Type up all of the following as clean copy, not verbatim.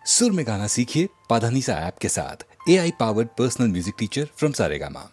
सुर में गाना सीखिए पाधानीसा ऐप के साथ। AI powered personal music teacher from Saregama.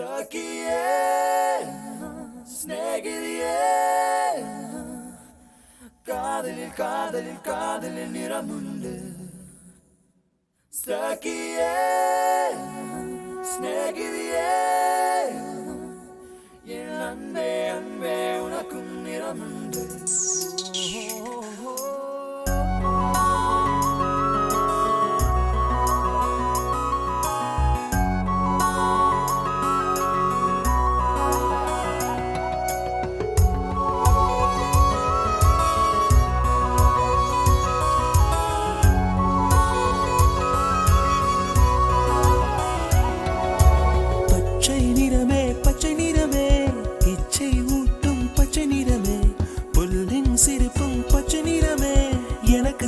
സഖിയേ സ്നേഹിതയേ കാതലിൽ കാതലിൽ കാതലിൽ നിറമുണ്ട് സഖിയേ സ്നേഹിതയേ என் அன்பே அன்பே உனக்கும் நிறமுண்டு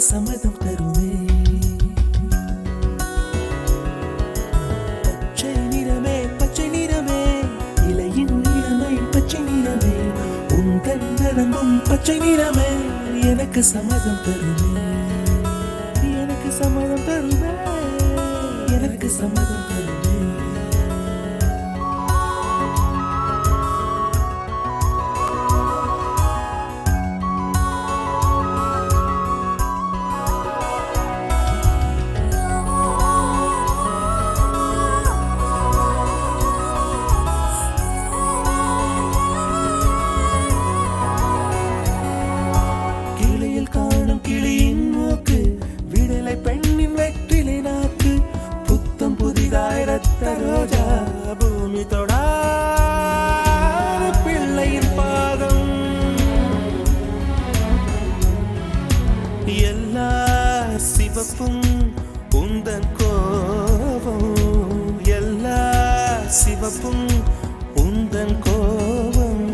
சம்மதம் தருமே பச்சை நிறமே இலையின் நிறமை பச்சை நிறமே உங்கள் நரம்பும் பச்சை நிறமே எனக்கு சம்மதம் தருமே எனக்கு சம்மதம் தருமே எனக்கு சம்மதம் தருமே ரோஜா பூமி தொடாத பிள்ளையின் பாதம் எல்லா சிவப்பும் உந்தன் கோபம் எல்லா சிவப்பும் உந்தன் கோபம்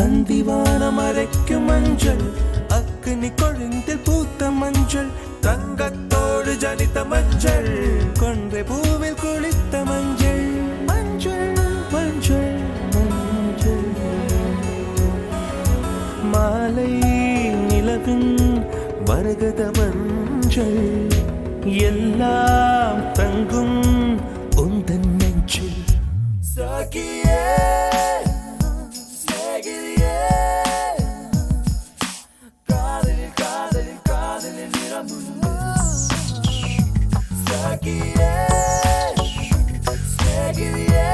அந்திவானம் அரைக்கும் மஞ்சள் அக்னி கொழுந்தில் பூத்த மஞ்சள் தங்கத்தோடு ஜனித்த மஞ்சள் கொன்றை பூவில் குளித்த மஞ்சள் மஞ்சள் மஞ்சள் மஞ்சள் மாலை நிலவின் மரகத மஞ்சள் எல்லாம் தங்கும் உந்தன் நெஞ்சில் சகியே ஸ்நேகிதியே காதலில் காதலில் காதலில் நிறமுண்டு சகியே ஸ்நேகிதியே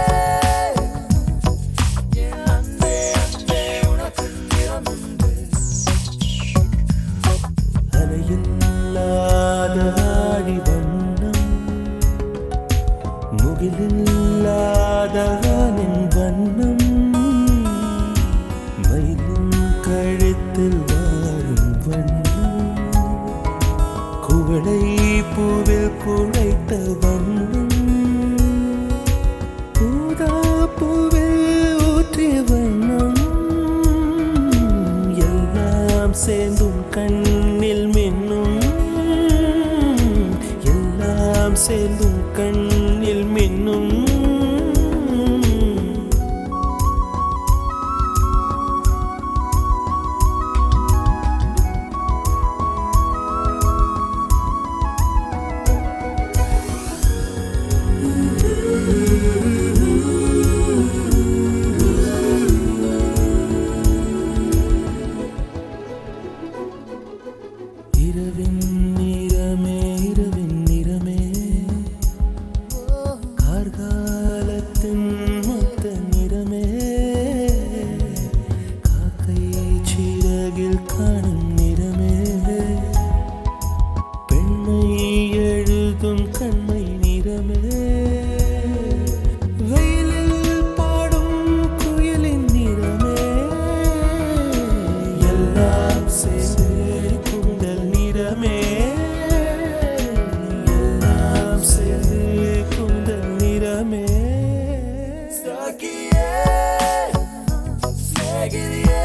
என் அன்பே அன்பே உனக்கு நிறமுண்டு அலையில்லாத ஆடி வண்ணம் முகிலில்லாத வானின் வண்ணம் மயிலின் கழுத்தில் வாழும் வண்ணம் குவளை பூவில் குழைத்த வண்ணம் பூதா பூவில் ஊற்றிய வண்ணம் எல்லாம் சேர்ந்தும் கண்ணில் மின்னும் எல்லாம் சேர்ந்தும் கண்ணில் மின்னும் இரவின் நிறமே கார்காலத்தின் மொத்த நிறமே காக்கை சிறகில் காணும் நிறமே பெண்ணை எழுதும் கண்மை நிறமே வெயிலில் பாடும் குயிலின் நிறமே எல்லாம் சேர்ந்து குண்டல் நிறமே எல்லாம் சேர்ந்து குண்டல் நிறமே சகியே ஸ்நேகிதியே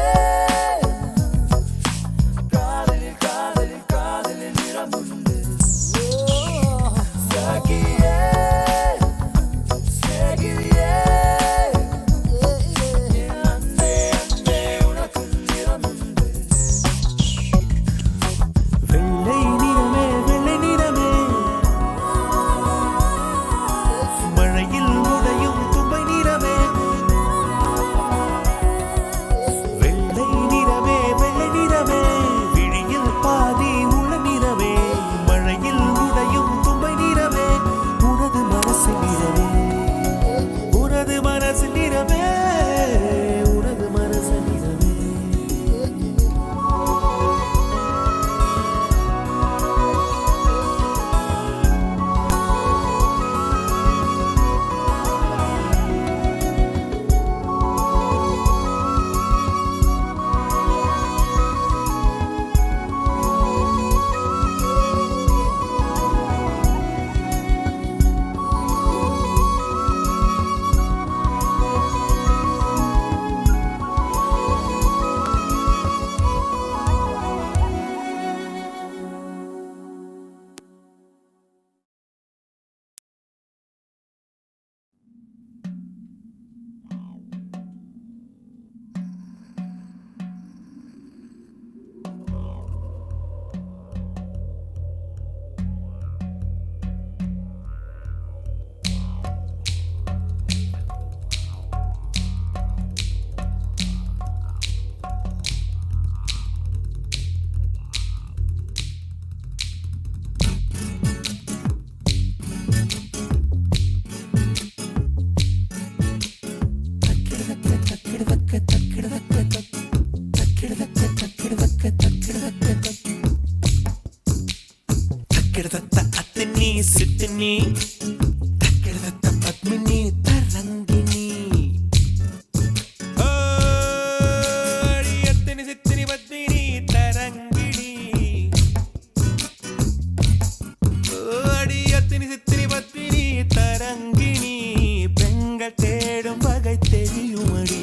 தக்கிடதத்த அத்தினி சித்தினி தக்கிடதத்த பத்மினி தரங்கினி அடி அத்தினி சித்தினி பத்மினி தரங்கிணி அடி அத்தினி சித்தினி பத்மினி தரங்கிணி பெண்கள் தேடும் வகை தெரியுமடி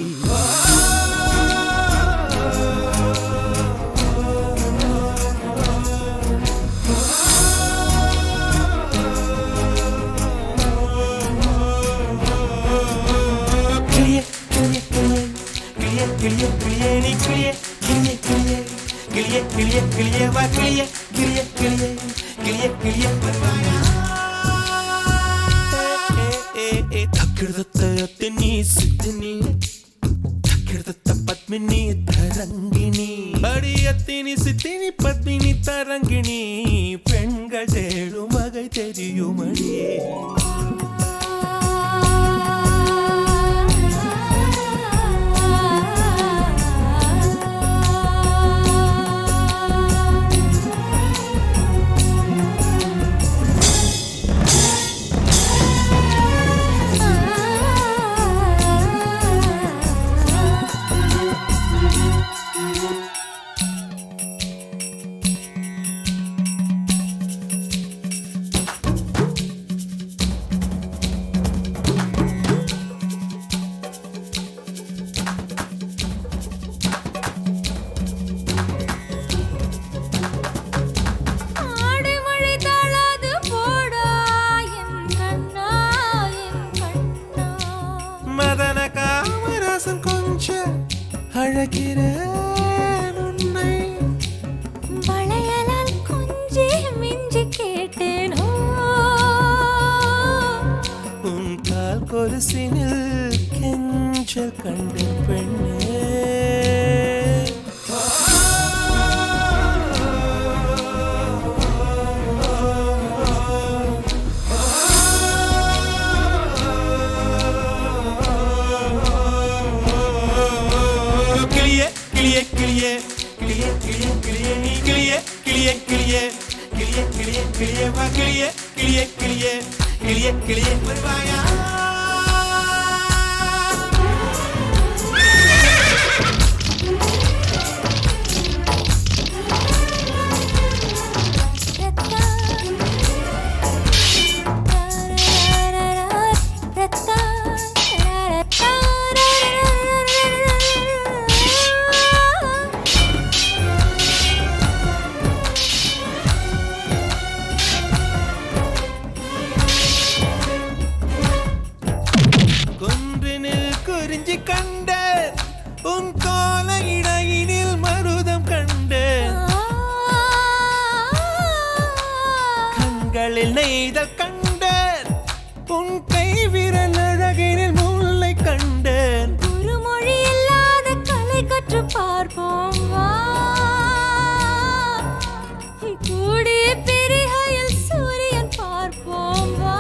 பத்மினி தரங்கிணி அடியத்தினி சித்தினி பத்மினி தரங்கிணி பெண்கள் தேடும் வகை தெரியுமடி மதன காமராசன் கொஞ்சம் அழகிறேன் உன்னை வளையலால் கொஞ்சி மிஞ்சி கேட்டேனோ உன் கால் கொலுசினில் கெஞ்சல் கண்டேன் பெண்ணே வருவாயா குறிஞ்சி கண்ட உன் கோல இடையினில் மருதம் கண்ட கண்களில் நெய்தல் கண்ட உன் கை விரல் அழகினில் முல்லை கண்டேன் ஒரு மொழி இல்லாத கலை கற்று பார்ப்போம் வா கூடிய பெரிகையில் சூரியன் பார்ப்போம் வா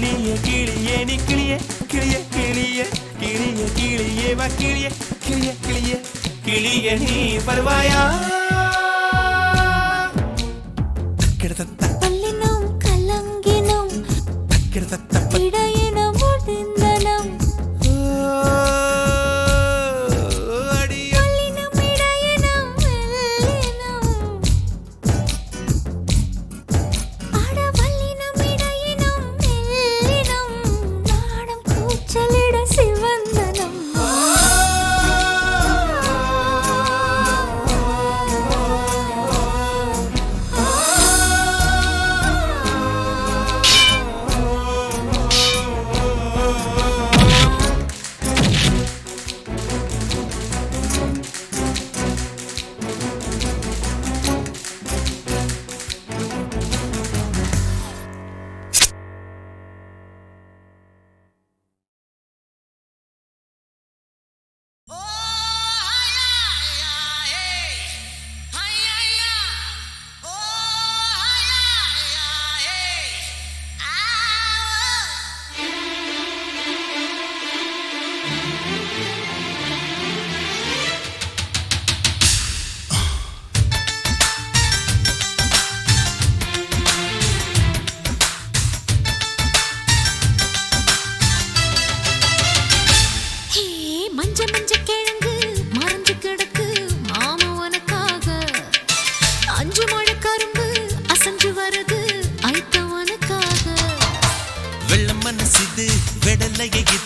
கிளிய கிளியே நீ கிளிய கிளிய கிளிய கிளிய கிளியே வா கிளிய கிளிய கிளிய கிளிய நீ வருவாயா கிடத்த பல்லினம் கலங்கினம் கிடத்த இடையினம் முடிந்தனம் பல்லினம் இடையினம் மெல்லினம் அட பல்லினம் இடையினம் மெல்லினம் நாடம் கூச்சலிட சிவந்தனம்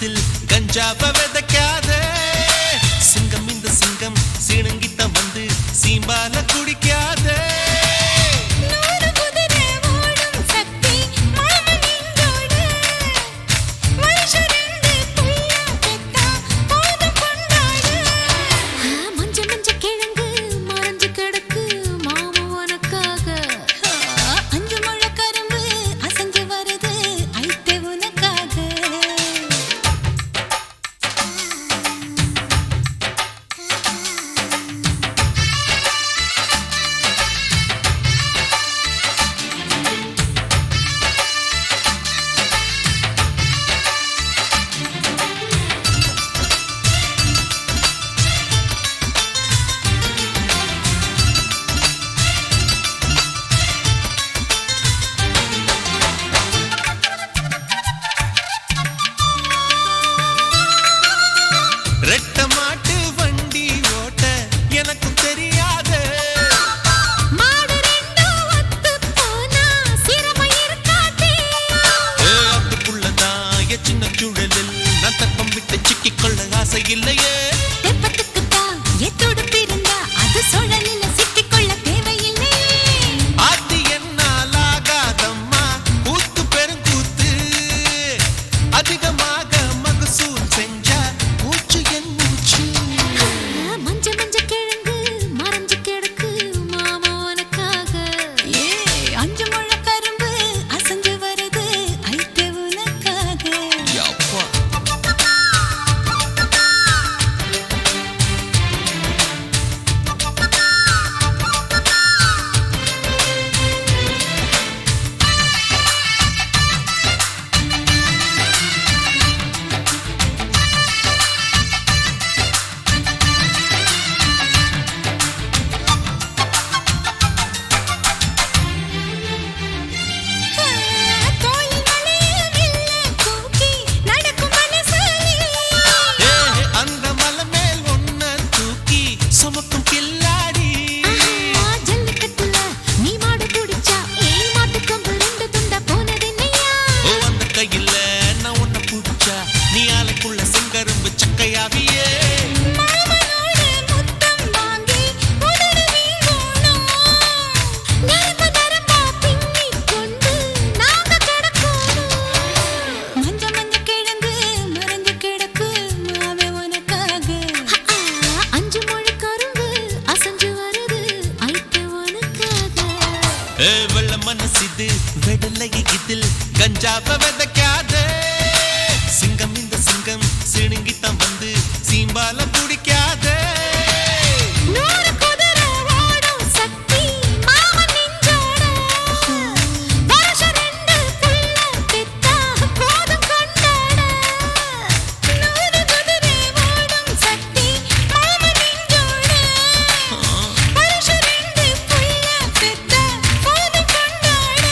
இதில் கஞ்சாவ விதைக்காத சிங்கம் இந்த சிங்கம் சீனங்கிட்ட வந்து சீம்பால குடிக்காத நூறு குதிரை ஓடும் சக்தி மாமன் நெஞ்சோடு வருஷம் ரெண்டு புள்ள பெத்தா போதும் கொண்டாடு மஞ்ச மஞ்ச கிழங்கு மறைஞ்சு கிடக்கு மாமா உனக்காக அஞ்சு முழ கரும்பு அசைஞ்சு வருது ஐத்தே உனக்காக ரெட்ட மாட்டு வண்டி ஓட்ட எனக்கும் தெரியாத மாடு ரெண்டும் ஒத்து போனா சிரமம் இருக்காதே அதுக்குள்ளதான் என் சின்ன சூழலில் நான் தப்பம் விட்டு சிக்கிக்கொள்ள ஆசை இல்லையே தெப்பத்துக்குத்தான் எத்தோடு பிறந்தா அது சுழலில சிக்கிக்கொள்ள தேவையில்லையே ஆத்தி என்னால் ஆகாதம்மா கூத்து பெருங்கூத்து அதிகமாக மகசூல் செஞ்சா மூச்சு என் மூச்சு மஞ்ச மஞ்ச கிழங்கு மறைஞ்சு கிடக்கு மாமா உனக்காக அஞ்சு முழ கரும்பு அசைஞ்சு வருது ஐத்தே உனக்காக அப்பா தோளில் வளையல் மெல்ல தூக்கி நடக்கும் மனசாலே அந்த மலை மேல் ஒன்ன தூக்கி சுமக்கும் கில்லாடி ஜல்லிக்கட்டுல நீ மாடு பிடிச்சா ஏய் மாட்டு கொம்பு ரெண்டு துண்டா போனதென்னையா அந்த கையில நான் உன்னை பிடிச்சா நீ ஆலைக்குள்ள செங்கரும்பு சக்கையாவியே மாமனோட முத்தம் வாங்கி உடனே வீங்கணும் நரம்பு நரம்பா பின்னிக் கொண்டு நாங்க கிடக்கணும் மஞ்ச மஞ்ச கிழங்கு மறைஞ்சு கிடக்கு மாவே உனக்காக அஞ்சு முழ கரும்பு அசைஞ்சு வருது ஐத்தே உனக்காக வெள்ள மனசிது வெடலை இதில் கஞ்சாவ விதைக்காத சிங்கம் இந்த சிங்கம் சிணுங்கித்தான் வந்து சீம்பால குடிக்காத நூறு குதிரை ஓடும் சக்தி மாமன் நெஞ்சோட வருஷம் ரெண்டு புள்ள பெத்தா போதும் கொண்டாட நூறு குதிரை ஓடும் சக்தி மாமன் நெஞ்சோட வருஷம் ரெண்டு புள்ள பெத்தா போதும் கொண்டாட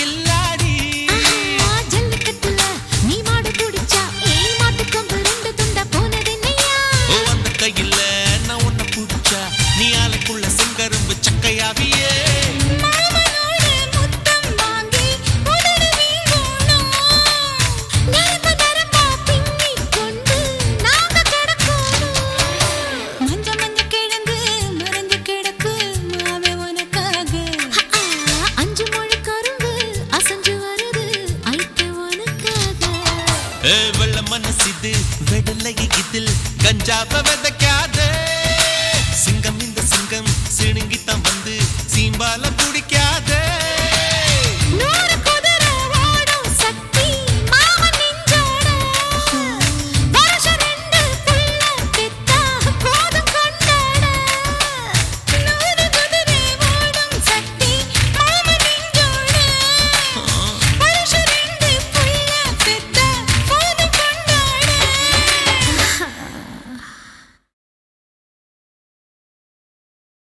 கில்லாடி ஆஹா, ஜல்லிக்கட்டுல நீ மாடு பிடிச்சா ஏய் மாட்டு கொம்பு ரெண்டு துண்டா போனதென்னையா ஓ அந்த கையில நான் உன்னை புடிச்சா நீ ஆளுக்குள்ள செங்கரும்பு சக்கையாவியே மாமனோட முத்தம் வாங்கி உதடு வீங்கணும் நரம்பு நரம்பா பின்னிக் கொண்டு நாங்க கிடக்கணும் மஞ்ச மஞ்ச கிழங்கு மறைஞ்சு கிடக்கு மாவே உனக்காக அஞ்சு மொழி கரும்பு அசஞ்சு வருது ஐட்டு உனக்காக வெள்ள மனசிது வெடலை இதில் கஞ்சாவ விதைக்காதே